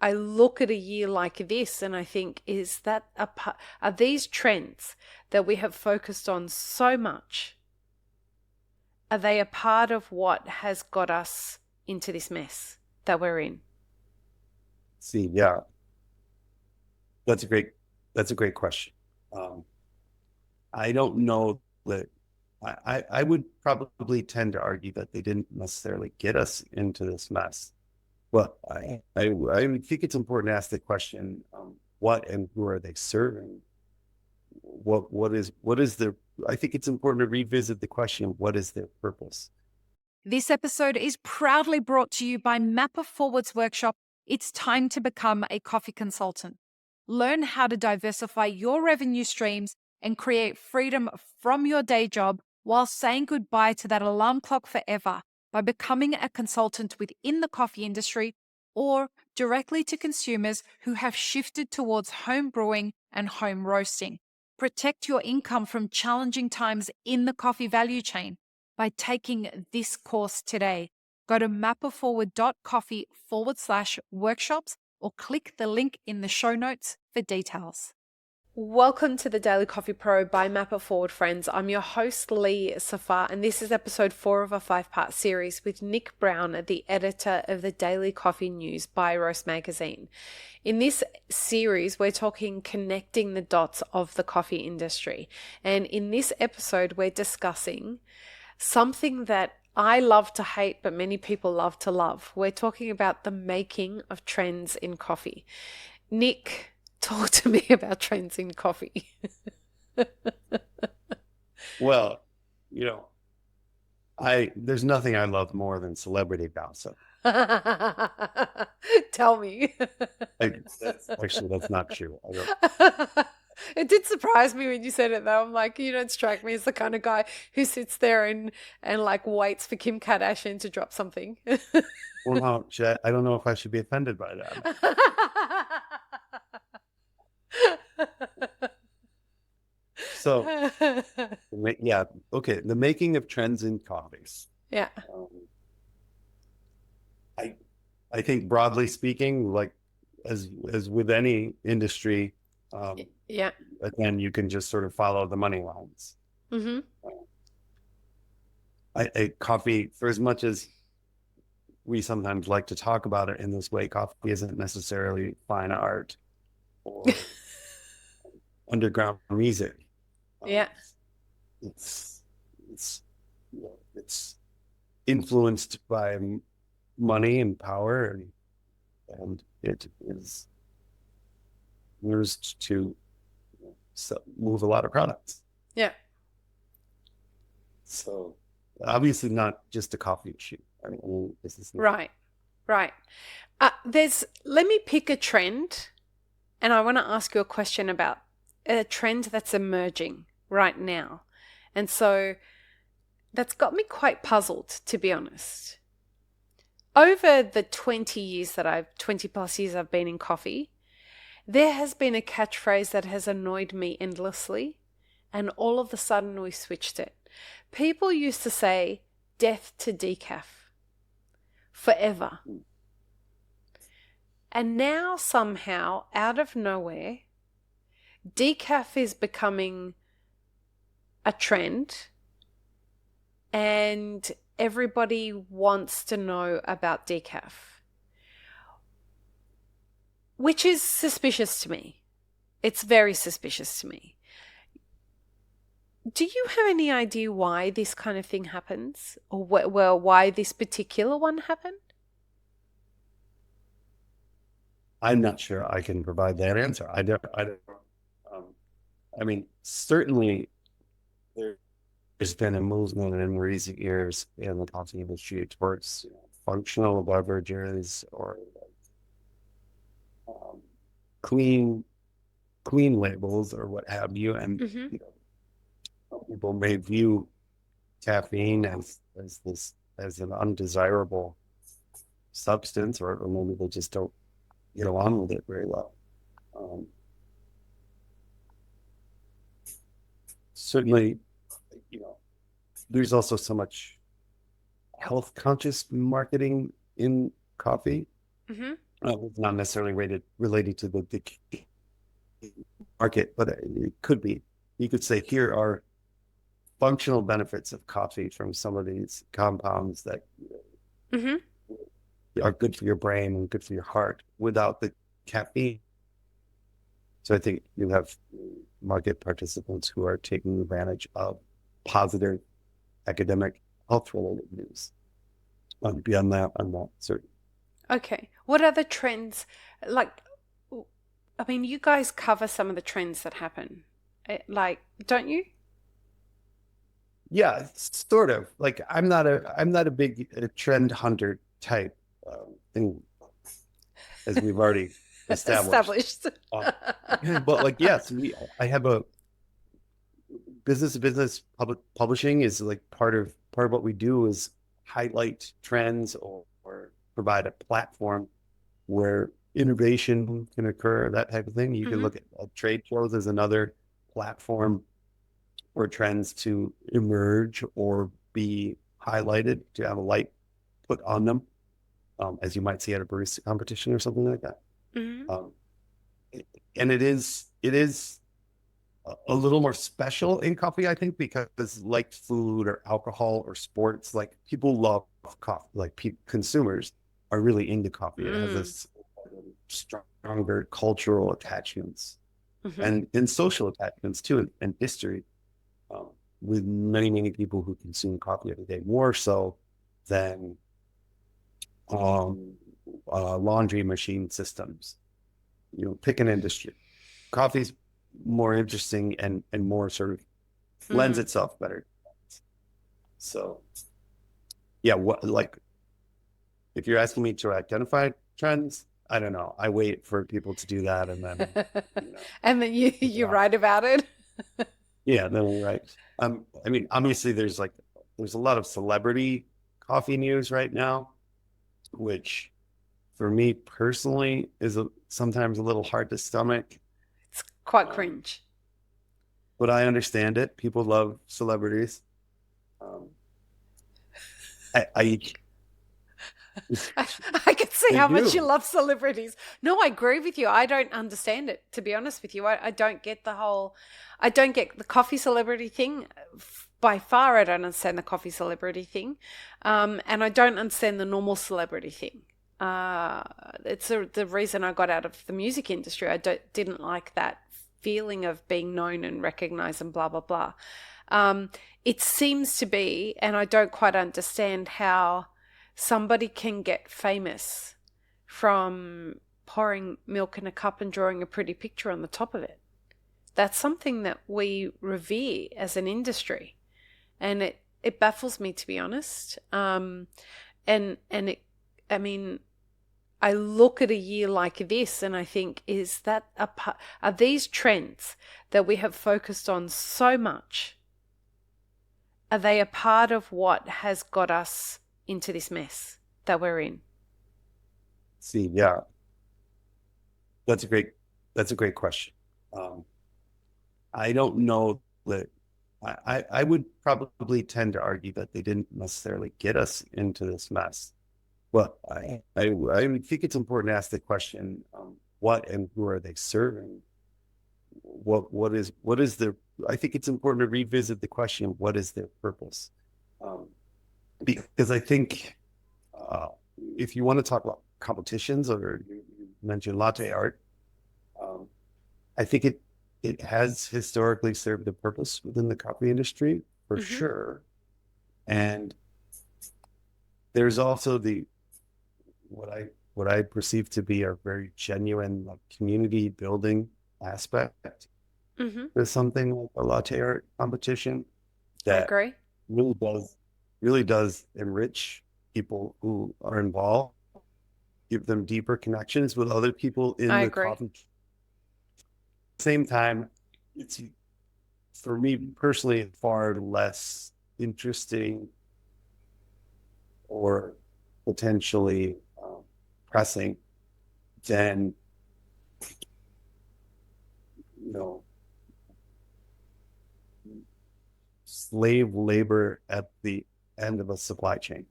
I look at a year like this and I think, are these trends that we have focused on so much, are they a part of what has got us into this mess that we're in? See, yeah, that's a great question. Um, I don't know that I would probably tend to argue that they didn't necessarily get us into this mess. Well, I think it's important to ask the question, what and who are they serving? What is their I think it's important to revisit the question, what is their purpose? This episode is proudly brought to you by Mapper Forward's workshop. It's time to become a coffee consultant. Learn how to diversify your revenue streams and create freedom from your day job while saying goodbye to that alarm clock forever by becoming a consultant within the coffee industry or directly to consumers who have shifted towards home brewing and home roasting. Protect your income from challenging times in the coffee value chain by taking this course today. Go to mapperforward.coffee/workshops or click the link in the show notes for details. Welcome to the Daily Coffee Pro by Mapper Forward, friends. I'm your host, Lee Safar, and this is episode 4 of a 5-part series with Nick Brown, the editor of the Daily Coffee News by Roast Magazine. In this series, we're talking connecting the dots of the coffee industry. And in this episode, we're discussing something that I love to hate, but many people love to love. We're talking about the making of trends in coffee. Nick, talk to me about trends in coffee. Well, you know, there's nothing I love more than celebrity gossip. Tell me. That's not true. It did surprise me when you said it though. I'm like, you don't strike me as the kind of guy who sits there and like waits for Kim Kardashian to drop something. Well, no, I don't know if I should be offended by that. So, yeah, okay. The making of trends in coffees. Yeah. Um, I I think broadly speaking, like as with any industry, Yeah. again, you can just sort of follow the money lines. Mm-hmm. Coffee, for as much as we sometimes like to talk about it in this way, coffee isn't necessarily fine art or underground music. Yeah. It's it's it's influenced by money and power, and it is used to move a lot of products. Yeah. So obviously not just a coffee issue. I mean, this is Right. Right. Let me pick a trend, and I want to ask you a question about a trend that's emerging right now. And so that's got me quite puzzled, to be honest. Over the 20 plus years I've been in coffee, there has been a catchphrase that has annoyed me endlessly, and all of a sudden we switched it. People used to say, death to decaf, forever. And now somehow, out of nowhere, decaf is becoming a trend, and everybody wants to know about decaf, which is suspicious to me. It's very suspicious to me. Do you have any idea why this kind of thing happens, or why this particular one happened? I'm not sure I can provide that answer. I don't. I mean, certainly there's been a movement in recent years in the coffee industry towards functional beverages or um, clean labels or what have you, and Mm-hmm. some people may view caffeine as an undesirable substance, or maybe they just don't get along with it very well. Um, Certainly, there's also so much health conscious marketing in coffee. Mm-hmm. It's not necessarily related to the market, but it could be. You could say here are functional benefits of coffee from some of these compounds that Mm-hmm. are good for your brain and good for your heart without the caffeine. So I think you have market participants who are taking advantage of positive academic health related news. Beyond that, I'm not certain. Okay. What other trends? Like, I mean, you guys cover some of the trends that happen. Like, don't you? Yeah, sort of. Like I'm not a big trend hunter type thing, as we've already established. Established. Um, but like, yes, I have a business to business publishing is like part of what we do is highlight trends or provide a platform where innovation can occur, that type of thing. You can Mm-hmm. look at trade shows as another platform for trends to emerge or be highlighted, to have a light put on them, as you might see at a barista competition or something like that. Mm-hmm. Um, and it is a little more special in coffee, I think, because like food or alcohol or sports, like people love coffee, like consumers are really into coffee. It has Mm. this stronger cultural attachments Mm-hmm. and social attachments too, and history, with many people who consume coffee every day, more so than um, laundry machine systems. Pick an industry. Coffee's more interesting and more sort of lends Mm. itself better. So yeah, what like if you're asking me to identify trends, I don't know. I wait for people to do that and then And then you figure you out. write about it. Yeah, then we're right. I mean, obviously there's a lot of celebrity coffee news right now, which for me personally is sometimes a little hard to stomach. It's quite Um, cringe. but I understand it. People love celebrities. Um, I I, I can see they how much you do. love celebrities. No, I agree with you. I don't understand it, to be honest with you. I don't get I don't get the coffee celebrity thing. By far, I don't understand the coffee celebrity thing. And I don't understand the normal celebrity thing. Uh, it's the reason I got out of the music industry. Didn't like that feeling of being known and recognized and blah, blah, blah. Um, it seems to be, and I don't quite understand how somebody can get famous from pouring milk in a cup and drawing a pretty picture on the top of it. That's something that we revere as an industry, and it baffles me, to be honest. And I mean, I look at a year like this and I think, are these trends that we have focused on so much? Are they a part of what has got us into this mess that we're in? See, yeah, that's a great question. Um, I don't know that I would probably tend to argue that they didn't necessarily get us into this mess. But I think it's important to ask the question, what and who are they serving? What is their, I think it's important to revisit the question, what is their purpose? Um, because I think uh, if you want to talk about competitions, or you mentioned latte art, um, I think it has historically served a purpose within the coffee industry for Mm-hmm. sure. And there's also the what I perceive to be a very genuine, like, community building aspect Mm-hmm. to something like a latte art competition I that agree. really does enrich people who are involved, give them deeper connections with other people in I the agree. coffee. Same time, it's, for me personally, far less interesting or potentially pressing than, you know, slave labor at the end of a supply chain.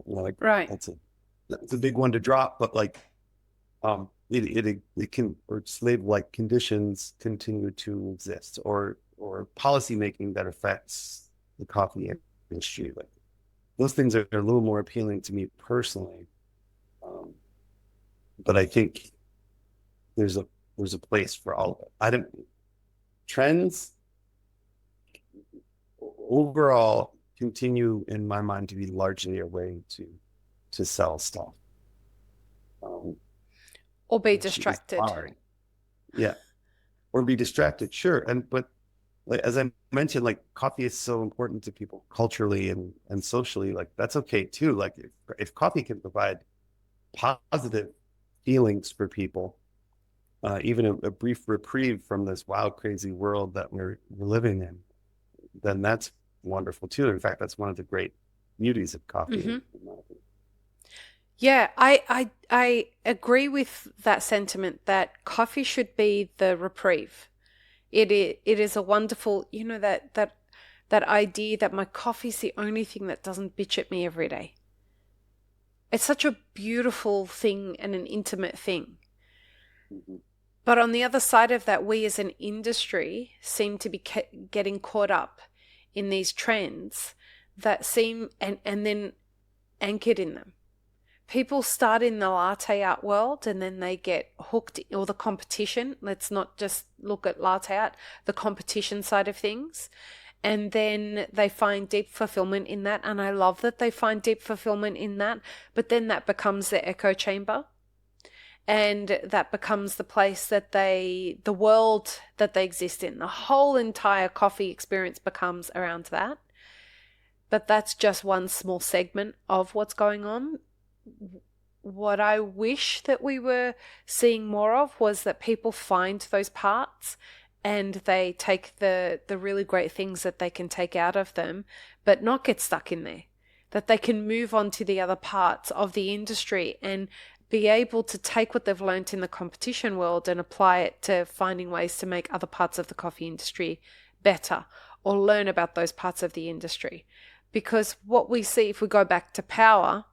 Like, Right. that's a big one to drop, but like, it can, or slave-like conditions continue to exist, or policy making that affects the coffee industry. Like those things are a little more appealing to me personally. But I think there's a place for all of it. I don't trends overall continue in my mind to be largely a way to sell stuff. Or be Which is distracted. hard. Yeah. Or be distracted, sure. But like, as I mentioned, like coffee is so important to people culturally and socially. Like that's okay too. Like if coffee can provide positive feelings for people, even a brief reprieve from this wild, crazy world that we're living in, then that's wonderful too. In fact, that's one of the great beauties of coffee. Mm-hmm. Yeah, I agree with that sentiment that coffee should be the reprieve. It is a wonderful, that idea that my coffee's the only thing that doesn't bitch at me every day. It's such a beautiful thing and an intimate thing. Mm-hmm. But on the other side of that, we as an industry seem to be getting caught up in these trends that seem and then anchored in them. People start in the latte art world and then they get hooked, or the competition. Let's not just look at latte art, the competition side of things. And then they find deep fulfillment in that. And I love that they find deep fulfillment in that. But then that becomes their echo chamber. And that becomes the place that the world that they exist in. The whole entire coffee experience becomes around that. But that's just one small segment of what's going on. What I wish that we were seeing more of was that people find those parts and they take the really great things that they can take out of them, but not get stuck in there. That they can move on to the other parts of the industry and be able to take what they've learned in the competition world and apply it to finding ways to make other parts of the coffee industry better, or learn about those parts of the industry. Because what we see, if we go back to power,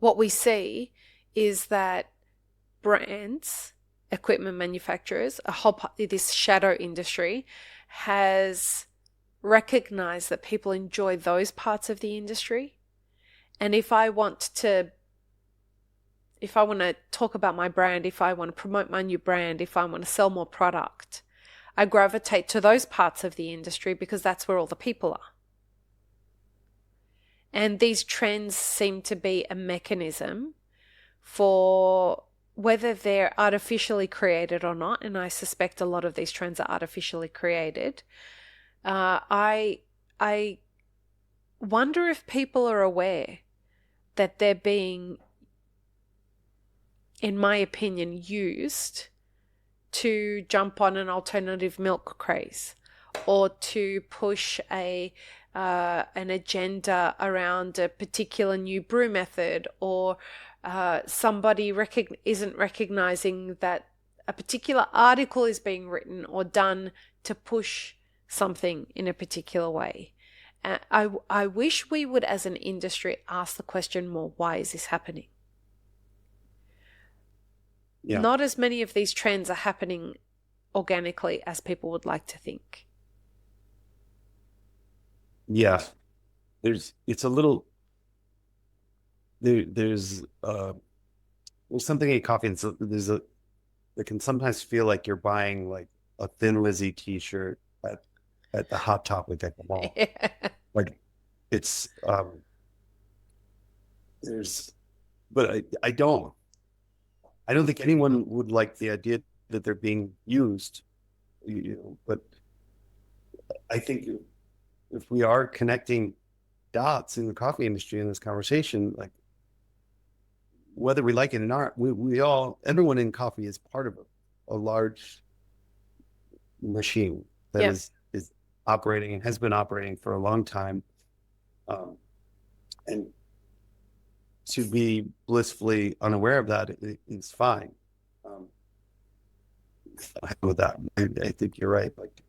what we see is that brands, equipment manufacturers, this shadow industry has recognized that people enjoy those parts of the industry. And if I want to talk about my brand, if I want to promote my new brand, if I want to sell more product, I gravitate to those parts of the industry because that's where all the people are. And these trends seem to be a mechanism for whether they're artificially created or not, and I suspect a lot of these trends are artificially created. I wonder if people are aware that they're being, in my opinion, used to jump on an alternative milk craze, or to push an agenda around a particular new brew method, or somebody isn't recognizing that a particular article is being written or done to push something in a particular way. I wish we would, as an industry, ask the question more, why is this happening? Yeah. Not as many of these trends are happening organically as people would like to think. Yeah, there's something in coffee, and so it can sometimes feel like you're buying like a Thin Lizzy t-shirt at the Hot Topic at the mall. Yeah. Like it's but I don't think anyone would like the idea that they're being used, but I think if we are connecting dots in the coffee industry in this conversation, like whether we like it or not, everyone in coffee is part of a large machine that is operating and has been operating for a long time. And to be blissfully unaware of that is fine. With that, I think you're right. Like,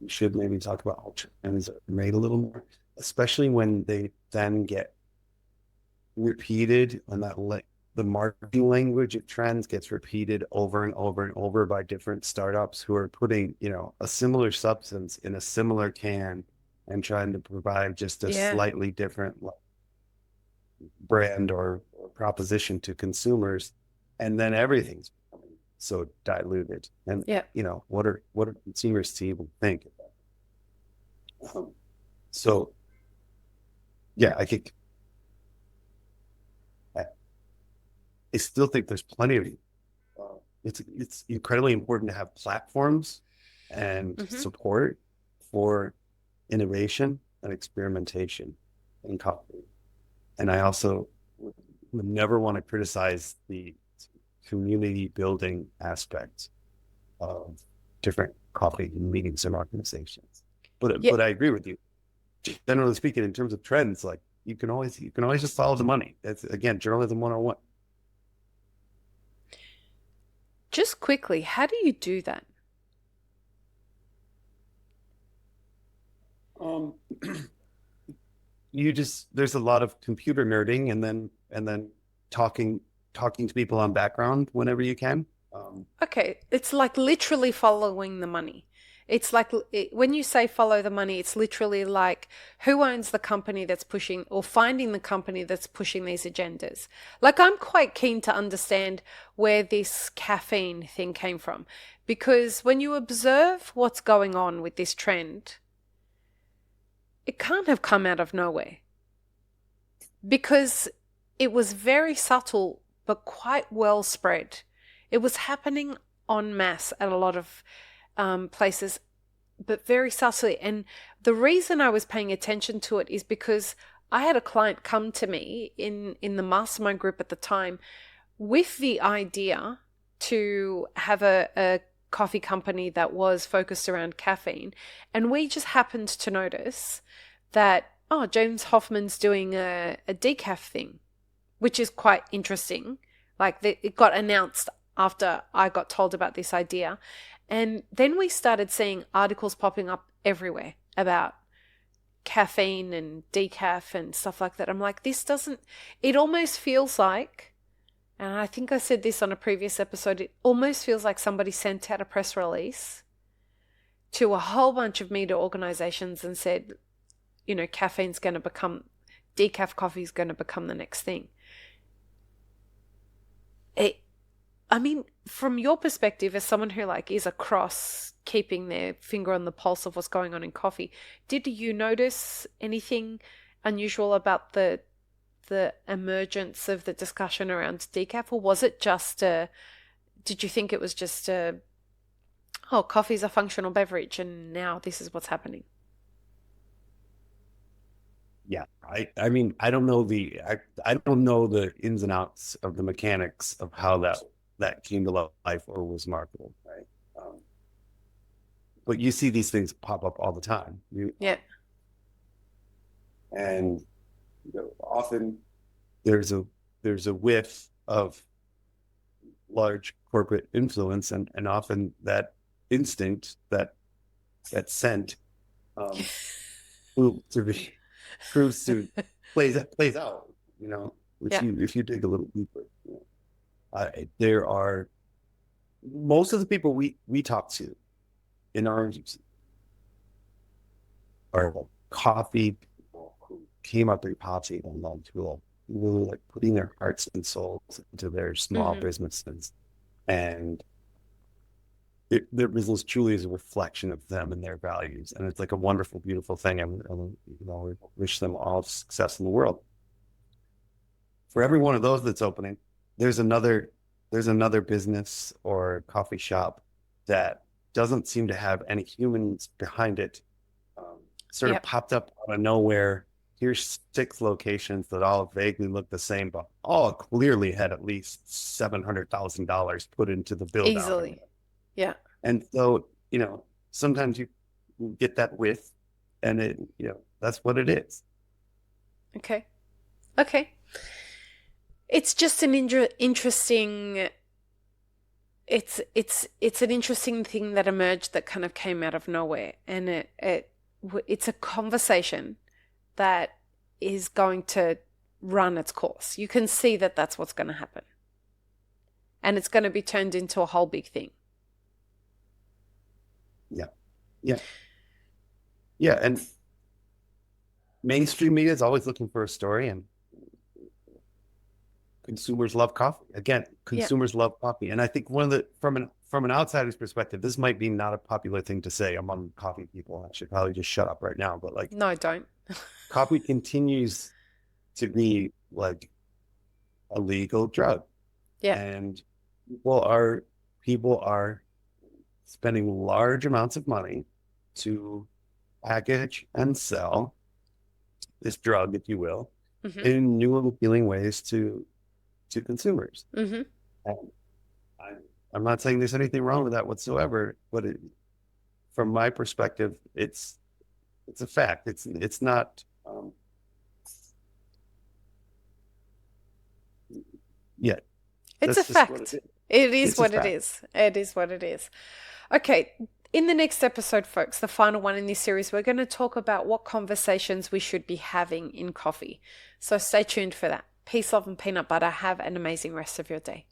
we should maybe talk about how trends are made a little more, especially when they then get repeated on that the marketing language of trends gets repeated over and over and over by different startups who are putting, a similar substance in a similar can and trying to provide just a Yeah. slightly different brand or proposition to consumers. And then everything's so diluted. And, Yeah. what are consumers to even think? So, yeah, I still think there's plenty of, it's incredibly important to have platforms and support for innovation and experimentation in coffee. And I also would never want to criticize the community building aspect of different coffee meetings and organizations. But I agree with you. Generally speaking, in terms of trends, like you can always just follow the money. That's, again, journalism 101. Just quickly, how do you do that? There's a lot of computer nerding and then talking to people on background whenever you can. Okay, it's like literally following the money. It's like when you say follow the money, it's literally like who owns the company that's pushing, or finding the company that's pushing these agendas. Like, I'm quite keen to understand where this caffeine thing came from, because when you observe what's going on with this trend, it can't have come out of nowhere, because it was very subtle but quite well spread. It was happening en masse at a lot of places, but very subtly. And the reason I was paying attention to it is because I had a client come to me in the mastermind group at the time with the idea to have a coffee company that was focused around caffeine. And we just happened to notice that, James Hoffman's doing a decaf thing, which is quite interesting. Like, it got announced after I got told about this idea. And then we started seeing articles popping up everywhere about caffeine and decaf and stuff like that. I'm like, it almost feels like, and I think I said this on a previous episode, it almost feels like somebody sent out a press release to a whole bunch of media organizations and said, decaf coffee is going to become the next thing. From your perspective, as someone who is across keeping their finger on the pulse of what's going on in coffee, did you notice anything unusual about the emergence of the discussion around decaf, or was it just did you think it was just coffee's a functional beverage and now this is what's happening? Yeah, I don't know I don't know the ins and outs of the mechanics of how that came to life or was marketable, right? But you see these things pop up all the time. Yeah. And often there's a whiff of large corporate influence, and often that instinct, that scent, proves to plays out. If you dig a little deeper. There are most of the people we talk to in our agency are coffee people who came up through poverty and long tool, who were putting their hearts and souls into their small businesses, and their business truly is a reflection of them and their values, and it's a wonderful, beautiful thing. And we wish them all success in the world. For every one of those that's opening, there's another business or coffee shop that doesn't seem to have any humans behind it. Sort of popped up out of nowhere. Here's 6 locations that all vaguely look the same, but all clearly had at least $700,000 put into the build easily. Yeah. And so, sometimes you get that whiff, and it, that's what it is. Okay. It's just an interesting. It's an interesting thing that emerged that kind of came out of nowhere, and it's a conversation that is going to run its course. You can see that that's what's going to happen. And it's going to be turned into a whole big thing. Yeah. And mainstream media is always looking for a story, and consumers love coffee. Again, consumers love coffee. And I think from an outsider's perspective, this might be not a popular thing to say among coffee people. I should probably just shut up right now. But like, No, don't. coffee continues to be like a legal drug. Yeah. And people are spending large amounts of money to package and sell this drug, if you will, in new and appealing ways to consumers. And I'm not saying there's anything wrong with that whatsoever, but from my perspective, it's a fact. It's not. It's a fact. It is what it is. It is what it is. Okay. In the next episode, folks, the final one in this series, we're going to talk about what conversations we should be having in coffee. So stay tuned for that. Peace, love, and peanut butter. Have an amazing rest of your day.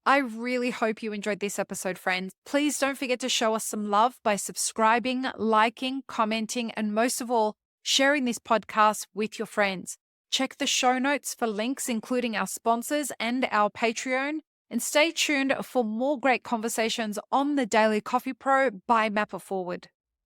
I really hope you enjoyed this episode, friends. Please don't forget to show us some love by subscribing, liking, commenting, and most of all, sharing this podcast with your friends. Check the show notes for links, including our sponsors and our Patreon. And stay tuned for more great conversations on the Daily Coffee Pro by Mapper Forward.